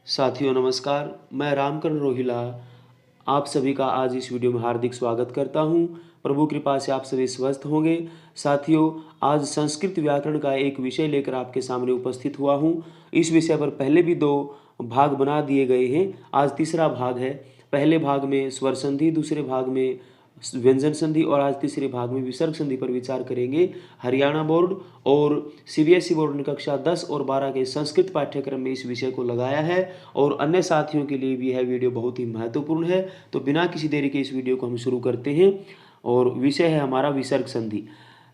साथियों नमस्कार, मैं रामकरण रोहिला आप सभी का आज इस वीडियो में हार्दिक स्वागत करता हूं। प्रभु कृपा से आप सभी स्वस्थ होंगे। साथियों, आज संस्कृत व्याकरण का एक विषय लेकर आपके सामने उपस्थित हुआ हूं। इस विषय पर पहले भी 2 भाग बना दिए गए हैं। आज तीसरा भाग है। पहले भाग में स्वर संधि, दूसरे भाग में व्यंजन संधि और आज तीसरे भाग में विसर्ग संधि पर विचार करेंगे। हरियाणा बोर्ड और सीबीएसई बोर्ड ने कक्षा 10 और 12 के संस्कृत पाठ्यक्रम में इस विषय को लगाया है और अन्य साथियों के लिए भी यह वीडियो बहुत ही महत्वपूर्ण है। तो बिना किसी देरी के इस वीडियो को हम शुरू करते हैं और विषय है हमारा विसर्ग संधि।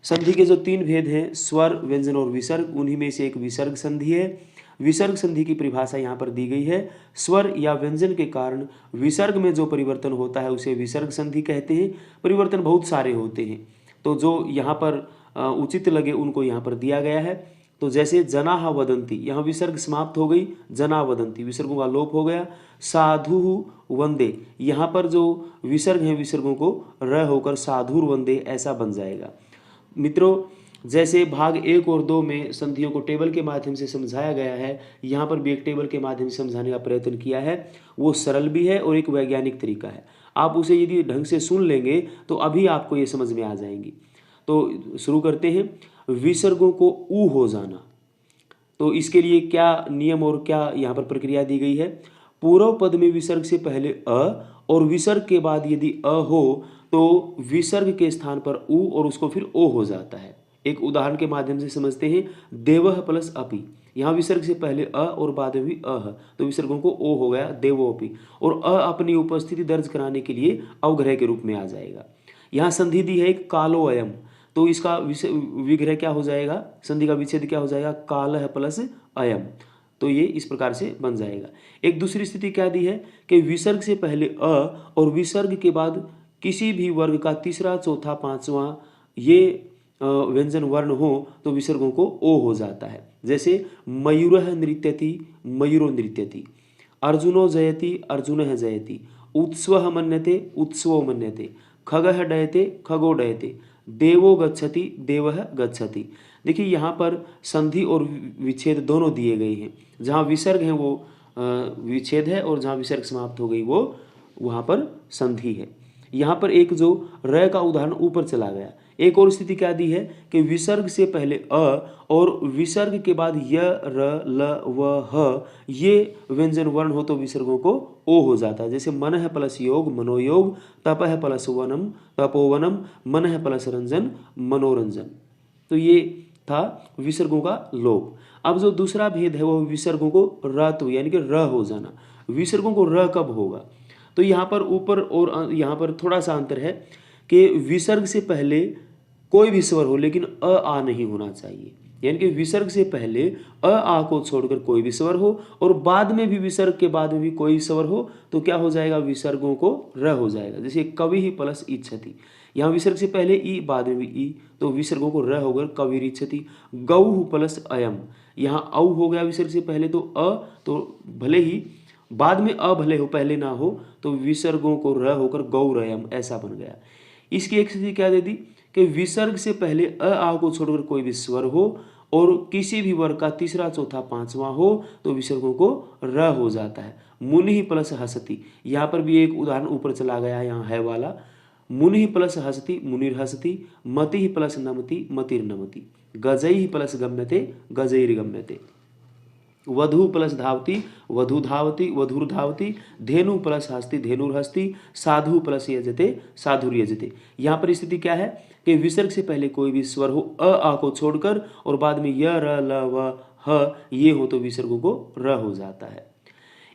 संधि के जो 3 भेद हैं, स्वर, व्यंजन और विसर्ग, उन्हीं में से एक विसर्ग संधि है। विसर्ग संधि की परिभाषा यहाँ पर दी गई है। स्वर या व्यंजन के कारण विसर्ग में जो परिवर्तन होता है उसे विसर्ग संधि कहते हैं। परिवर्तन बहुत सारे होते हैं, तो जो यहाँ पर उचित लगे उनको यहाँ पर दिया गया है। तो जैसे जनाः वदन्ति, यहाँ विसर्ग समाप्त हो गई, जना वदन्ति विसर्गों का लोप हो गया। साधु वंदे, यहाँ पर जो विसर्ग हैं विसर्गों को र होकर साधुर वंदे ऐसा बन जाएगा। मित्रों, जैसे भाग 1 और 2 में संधियों को टेबल के माध्यम से समझाया गया है, यहाँ पर भी एक टेबल के माध्यम से समझाने का प्रयत्न किया है। वो सरल भी है और एक वैज्ञानिक तरीका है। आप उसे यदि ढंग से सुन लेंगे तो अभी आपको ये समझ में आ जाएंगी। तो शुरू करते हैं। विसर्गों को ऊ हो जाना, तो इसके लिए क्या नियम और क्या यहाँ पर प्रक्रिया दी गई है। पूर्व पद में विसर्ग से पहले अ और विसर्ग के बाद यदि अ हो तो विसर्ग के स्थान पर ऊ और उसको फिर ओ हो जाता है। एक उदाहरण के माध्यम से समझते हैं। देवः प्लस अपि, यहाँ विसर्ग से पहले अ और बाद में भी अ है, तो विसर्गों को ओ हो गया देवोपि, और अ अपनी उपस्थिति दर्ज कराने के लिए अवग्रह के रूप में आ जाएगा। यहाँ संधि दी है एक कालो अयम, तो इसका विग्रह क्या हो जाएगा, संधि का विच्छेद क्या हो जाएगा, कालः प्लस अयम। तो ये इस प्रकार से बन जाएगा। एक दूसरी स्थिति क्या दी है कि विसर्ग से पहले अ और विसर्ग के बाद किसी भी वर्ग का तीसरा, चौथा, पांचवा ये व्यंजन वर्ण हो तो विसर्गों को ओ हो जाता है। जैसे मयूरः नृत्यति, मयूरो नृत्यति, अर्जुनो जयति, अर्जुनः जयति, उत्सवः मन्यते, उत्सवो मन्यते, खगः डयते, खगो डयते, देवो गच्छति, देवः गच्छति। देखिए यहाँ पर संधि और विच्छेद दोनों दिए गए हैं। जहाँ विसर्ग है वो विच्छेद है और जहाँ विसर्ग समाप्त हो गई वो वहाँ पर संधि है। यहाँ पर एक जो र का उदाहरण ऊपर चला गया। एक और स्थिति क्या दी है कि विसर्ग से पहले अ और विसर्ग के बाद य, र, ल, व, ह ये व्यंजन वर्ण हो तो विसर्गों को ओ हो जाता है। जैसे मनः प्लस योग मनोयोग, तपः प्लस वनम तपोवनम, मनः प्लस रंजन मनोरंजन। तो ये था विसर्गों का लोप। अब जो दूसरा भेद है वो विसर्गों को रत्व यानी कि र हो जाना। विसर्गों को र कब होगा, तो यहाँ पर ऊपर और यहाँ पर थोड़ा सा अंतर है कि विसर्ग से पहले कोई भी स्वर हो लेकिन अ आ नहीं होना चाहिए। यानी कि विसर्ग से पहले अ आ को छोड़कर कोई भी स्वर हो और बाद में भी विसर्ग के बाद में भी कोई स्वर हो तो क्या हो जाएगा, विसर्गों को र हो जाएगा। जैसे कवि ही प्लस इच्छति, यहाँ विसर्ग से पहले ई बाद में भी ई तो विसर्गों को र होकर कविरिच्छति। गौ प्लस अयम, यहाँ औ हो गया विसर्ग से पहले तो अ, तो भले ही बाद में अ भले हो पहले ना हो तो विसर्गों को र होकर गौरयम ऐसा बन गया। इसकी एक स्थिति क्या दे दी कि विसर्ग से पहले अ आ को छोड़कर कोई भी स्वर हो और किसी भी वर्ग का तीसरा, चौथा, पांचवा हो तो विसर्गों को र हो जाता है। मुनि प्लस हसति, यहाँ पर भी एक उदाहरण ऊपर चला गया यहाँ है वाला। मुनि प्लस हसति मुनिर्हसति, मति प्लस नमति मतिर्नमति, गजै प्लस गम्यते गजैर्गम्यते, वधु प्लस धावती वधु धावती वधुर्धावती, धेनु प्लस हस्ती धेनुर्हस्ती, साधु प्लस यजते साधुर्यजते। यहाँ पर स्थिति क्या है कि विसर्ग से पहले कोई भी स्वर हो अ आ को छोड़कर और बाद में य, र, ल, व, ह ये हो तो विसर्गों को र हो जाता है।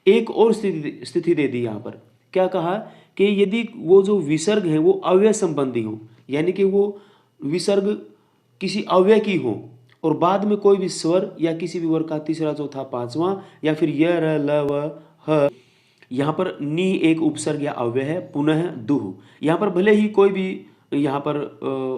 एक और स्थिति दे दी यहाँ पर, क्या कहा कि यदि वो जो विसर्ग है वो अव्यय संबंधी हो, यानी कि वो विसर्ग किसी अव्यय की हो और बाद में कोई भी स्वर या किसी भी वर्ग का तीसरा, चौथा, पांचवा या फिर य, र, ल, व, ह, यहाँ पर नी एक उपसर्ग या अव्यय है। पुनः दुह, यहाँ पर भले ही कोई भी यहाँ पर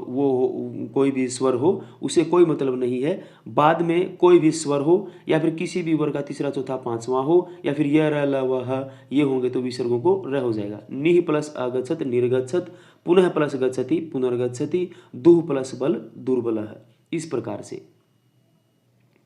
वो कोई भी स्वर हो उसे कोई मतलब नहीं है। बाद में कोई भी स्वर हो या फिर किसी भी वर्ग का तीसरा, चौथा, पांचवा हो या फिर य, र, ल, व, ह ये होंगे तो विसर्गों को र हो जाएगा। निह प्लस अगच्छत निर्गच्छत, पुनः प्लस गच्छति पुनर्गच्छति, दुह प्लस बल दुर्बल है। इस प्रकार से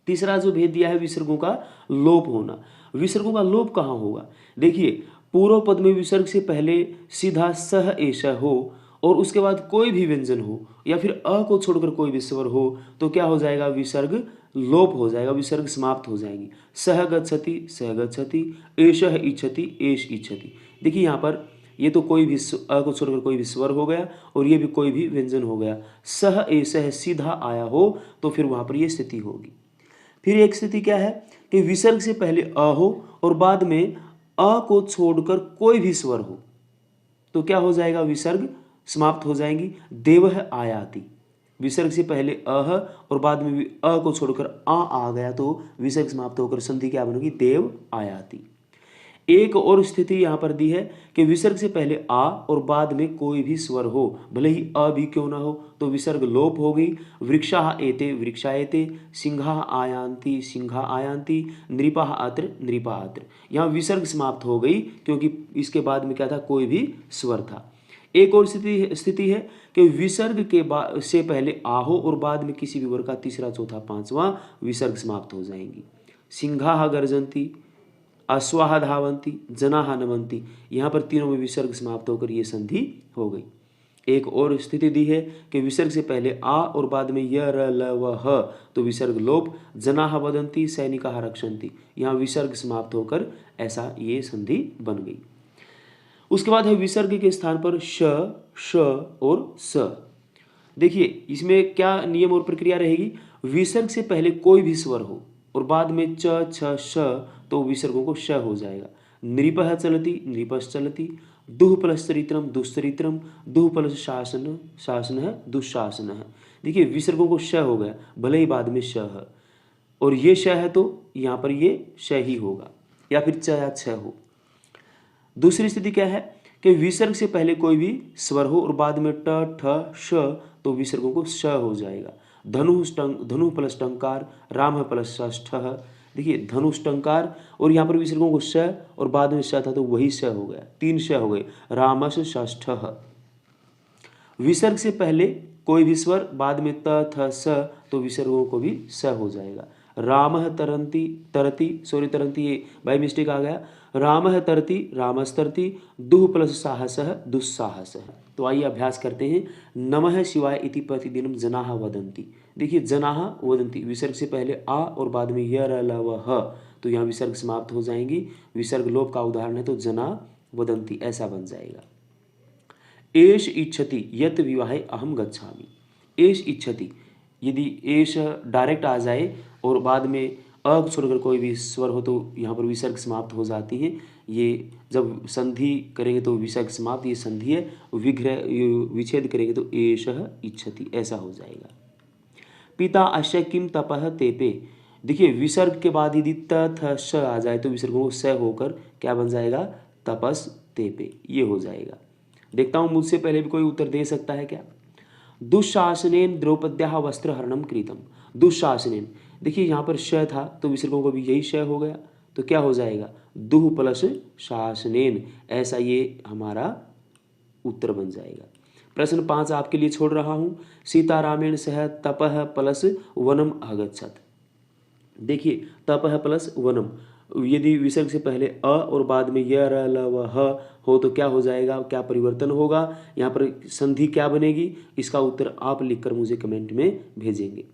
तीसरा जो भेद दिया है विसर्गों का लोप होना। विसर्गों का लोप कहाँ होगा? देखिए, पूर्व पद में विसर्ग से पहले सीधा सह एष हो और उसके बाद कोई भी व्यंजन हो या फिर अ को छोड़कर कोई भी स्वर हो तो क्या हो जाएगा? विसर्ग लोप हो जाएगा, विसर्ग समाप्त हो जाएंगी। सह गच्छति, एषः इच्छति, एष इच्छति। देखिए यहाँ पर ये तो कोई भी अ को छोड़कर कोई भी स्वर हो गया और ये भी कोई भी व्यंजन हो गया। सह एषः सीधा आया हो तो फिर वहाँ पर ये स्थिति होगी। फिर एक स्थिति क्या है कि विसर्ग से पहले अ हो और बाद में अ को छोड़कर कोई भी स्वर हो तो क्या हो जाएगा? विसर्ग समाप्त हो जाएंगी। देवः आयाति, विसर्ग से पहले अह और बाद में भी अ को छोड़कर आ गया तो विसर्ग समाप्त होकर संधि क्या बनेगी? देव आयाति। एक और स्थिति यहाँ पर दी है कि विसर्ग से पहले आ और बाद में कोई भी स्वर हो, भले ही अ भी क्यों ना हो, तो विसर्ग लोप हो गई। वृक्षाः एते वृक्षाएते, सिंहाः आयान्ति सिंहा आयान्ति, नृपाः अत्र नृपा अत्र। यहाँ विसर्ग समाप्त हो गई क्योंकि इसके बाद में क्या था? कोई भी स्वर था। एक और स्थिति है कि विसर्ग के बाद से पहले आ हो और बाद में किसी भी वर्ग का तीसरा, चौथा, पांचवा विसर्ग समाप्त हो जाएंगी। सिंहाः गर्जन्ति, अश्वाः धावन्ति, जनाः नमन्ति। यहाँ पर तीनों में विसर्ग समाप्त होकर ये संधि हो गई। एक और स्थिति दी है कि विसर्ग से पहले आ और बाद में य र ल व ह तो विसर्ग लोप। जनाः वदन्ति, सैनिकाः रक्षन्ति। यहाँ विसर्ग समाप्त होकर ऐसा ये संधि बन गई। उसके बाद है विसर्ग के स्थान पर श, श और स। देखिए इसमें क्या नियम और प्रक्रिया रहेगी? विसर्ग से पहले कोई भी स्वर हो और बाद में च, छ, श तो विसर्गों को श हो जाएगा। नृपः चलति, नृपश्च चलति, दुः प्लस चरित्रम, दुश्चरित्रम, दुः प्लस शासन, शासनः, दुःशासनः। देखिए विसर्गों को श हो गया, भले ही बाद में श है और ये श है तो यहाँ पर ये श ही होगा या फिर च या छ हो। दूसरी स्थिति क्या है कि विसर्ग से पहले कोई भी स्वर हो और बाद में ट, ठ, श तो विसर्गों को श हो जाएगा। धनु प्लस टंकार, राम प्लस षष्ठः। देखिए धनुष टंकार और यहाँ पर विसर्गों को श और बाद में श था तो वही श हो गया, तीन श हो गए। रामश षष्ठः। विसर्ग से पहले कोई भी स्वर बाद में त, थ, स तो विसर्गों को भी स हो जाएगा। रामः तरंती, तरंती ये बाय मिस्टेक आ गया। रामः तरति, रामस्तरति, दुः प्लस साहसः, दुस्साहसः। तो आइए अभ्यास करते हैं। नमः शिवाय इति प्रतिदिनम जनाः वदन्ति। देखिए जनाः वदन्ति, विसर्ग से पहले आ और बाद में य र ल व ह तो यहाँ विसर्ग समाप्त हो जाएंगी। विसर्ग लोप का उदाहरण है तो जना वदन्ति ऐसा बन जाएगा। एष इच्छति यत विवाहे अहम गच्छामि। एष इच्छति, यदि एष डायरेक्ट आ जाए और बाद में अ छोड़कर कोई भी स्वर हो तो यहाँ पर विसर्ग समाप्त हो जाती है। ये जब संधि करेंगे तो विसर्ग समाप्त, ये संधि है। विग्रह विच्छेद करेंगे तो एषः इच्छति ऐसा हो जाएगा। पिता अश्य किम तपः तेपे। देखिए विसर्ग के बाद यदि त, थ, श आ जाए तो विसर्गों को स होकर क्या बन जाएगा? तपस तेपे ये हो जाएगा। देखता हूँ मुझसे पहले भी कोई उत्तर दे सकता है क्या? दुःशासनेन द्रौपद्याः वस्त्रहरणम कृतम। दुःशासनेन, देखिए यहाँ पर श था तो विसर्गों को भी यही श हो गया तो क्या हो जाएगा? दुः प्लस शासनेन, ऐसा ये हमारा उत्तर बन जाएगा। प्रश्न 5 आपके लिए छोड़ रहा हूँ। सीतारामेण सह तपः प्लस वनम अगच्छत। देखिए तपः प्लस वनम, यदि विसर्ग से पहले अ और बाद में य र ल व ह हो तो क्या हो जाएगा? क्या परिवर्तन होगा? यहाँ पर संधि क्या बनेगी? इसका उत्तर आप लिखकर मुझे कमेंट में भेजेंगे।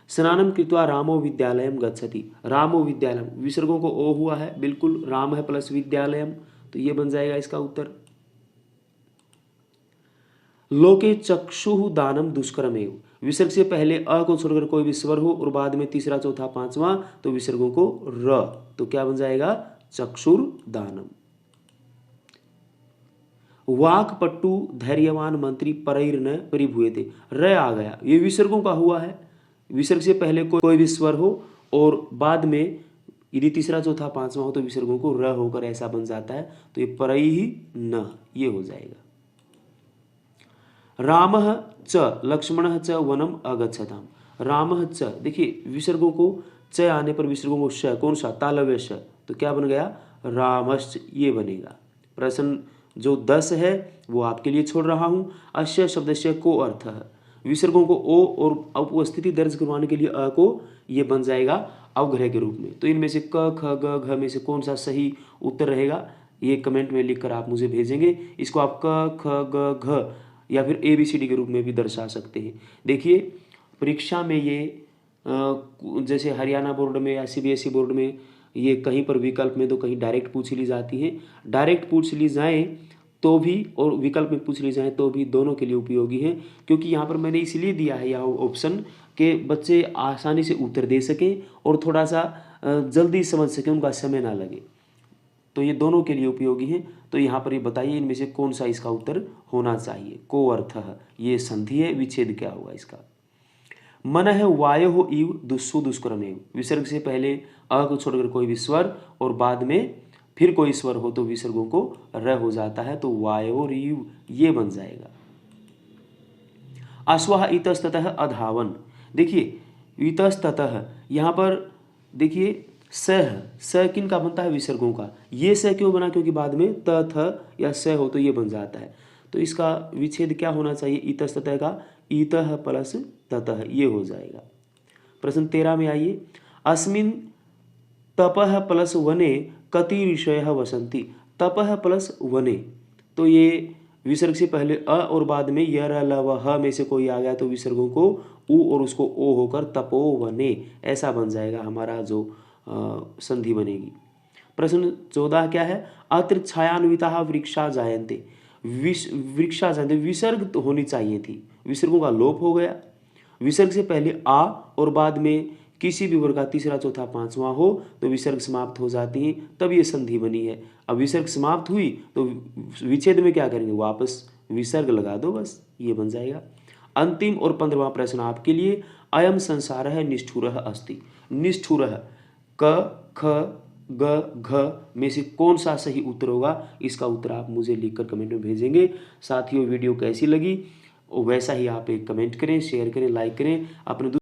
स्नानम कृत्वा रामो विद्यालयम गच्छति। रामो विद्यालयम, विसर्गों को ओ हुआ है, बिल्कुल राम है प्लस विद्यालयम तो ये बन जाएगा इसका उत्तर। लोके चक्षुः दानम दुष्करमेव। विसर्ग से पहले अ को छोड़कर कोई भी स्वर हो और बाद में तीसरा, चौथा, पांचवा तो विसर्गों को र तो क्या बन जाएगा? चक्षुर दानम। वाक्पट्टु धैर्यवान मंत्री परैर्न परिभूयते। र आ गया, ये विसर्गों का हुआ है। विसर्ग से पहले कोई भी स्वर हो और बाद में यदि तीसरा, चौथा, पांचवा हो तो विसर्गों को र होकर ऐसा बन जाता है तो ये परई ही न ये हो जाएगा। रामः च लक्ष्मणः च वनम अगच्छताम। रामः च, देखिए विसर्गों को च आने पर विसर्गों को श, कौन सा? तालव्य श तो क्या बन गया? रामश्च ये बनेगा। प्रश्न जो 10 है वो आपके लिए छोड़ रहा हूँ। अस्य शब्दस्य को अर्थ है। विसर्गों को ओ और उपस्थिति दर्ज करवाने के लिए अ को ये बन जाएगा अवग्रह के रूप में। तो इनमें से क ख ग घ में से कौन सा सही उत्तर रहेगा, ये कमेंट में लिखकर आप मुझे भेजेंगे। इसको आप क ख ग घ या फिर ABCD के रूप में भी दर्शा सकते हैं। देखिए परीक्षा में ये जैसे हरियाणा बोर्ड में या CBSE बोर्ड में ये कहीं पर विकल्प में तो कहीं डायरेक्ट पूछ ली जाती है। डायरेक्ट पूछ ली जाए तो भी और विकल्प में पूछ ली जाए तो भी दोनों के लिए उपयोगी है, क्योंकि यहाँ पर मैंने इसलिए दिया है यह ऑप्शन कि बच्चे आसानी से उत्तर दे सकें और थोड़ा सा जल्दी समझ सकें, उनका समय ना लगे। तो ये दोनों के लिए उपयोगी है। तो यहाँ पर ये बताइए इनमें से कौन सा इसका उत्तर होना चाहिए। को अर्थः ये संधि है, विच्छेद क्या होगा इसका। मन है वायो इव दुस्सु दुष्करमेव, विसर्ग से पहले अ को छोड़कर कोई भी स्वर और बाद में फिर कोई स्वर हो तो विसर्गों को र हो जाता है, तो वायोर इव ये बन जाएगा। अश्वः इतस्ततः अधावन, देखिए इतस्ततः यहाँ पर देखिए स किन का बनता है, विसर्गों का। ये स क्यों बना, क्योंकि बाद में त थ या स हो तो ये बन जाता है। तो इसका विच्छेद क्या होना चाहिए, इतस्ततः का इतः प्लस ततः ये हो जाएगा। प्रश्न 13 में आइए, अस्मिन तपः प्लस वने कति ऋषयः वसंती। तपः प्लस वने, तो ये विसर्ग से पहले अ और बाद में य र ल व ह में से कोई आ गया तो विसर्गों को उ और उसको ओ होकर तपोवने ऐसा बन जाएगा हमारा जो संधि बनेगी। प्रश्न 14 क्या है, अत्र छायान्विता वृक्षा जायन्ते, वृक्षा जायन्ते विसर्ग तो होनी चाहिए थी, विसर्गों का लोप हो गया। विसर्ग से पहले आ और बाद में किसी भी वर्ग का तीसरा चौथा पांचवा हो तो विसर्ग समाप्त हो जाती है, तब ये संधि बनी है। अब विसर्ग समाप्त हुई तो विच्छेद में क्या करेंगे, वापस विसर्ग लगा दो, बस ये बन जाएगा। अंतिम और 15वां प्रश्न आपके लिए, अयम संसार है निष्ठुर अस्ति। निष्ठुर क ख ग घ में से कौन सा सही उत्तर होगा, इसका उत्तर आप मुझे लिखकर कमेंट में भेजेंगे। साथियों वीडियो कैसी लगी वैसा ही आप एक कमेंट करें, शेयर करें, लाइक करें, अपने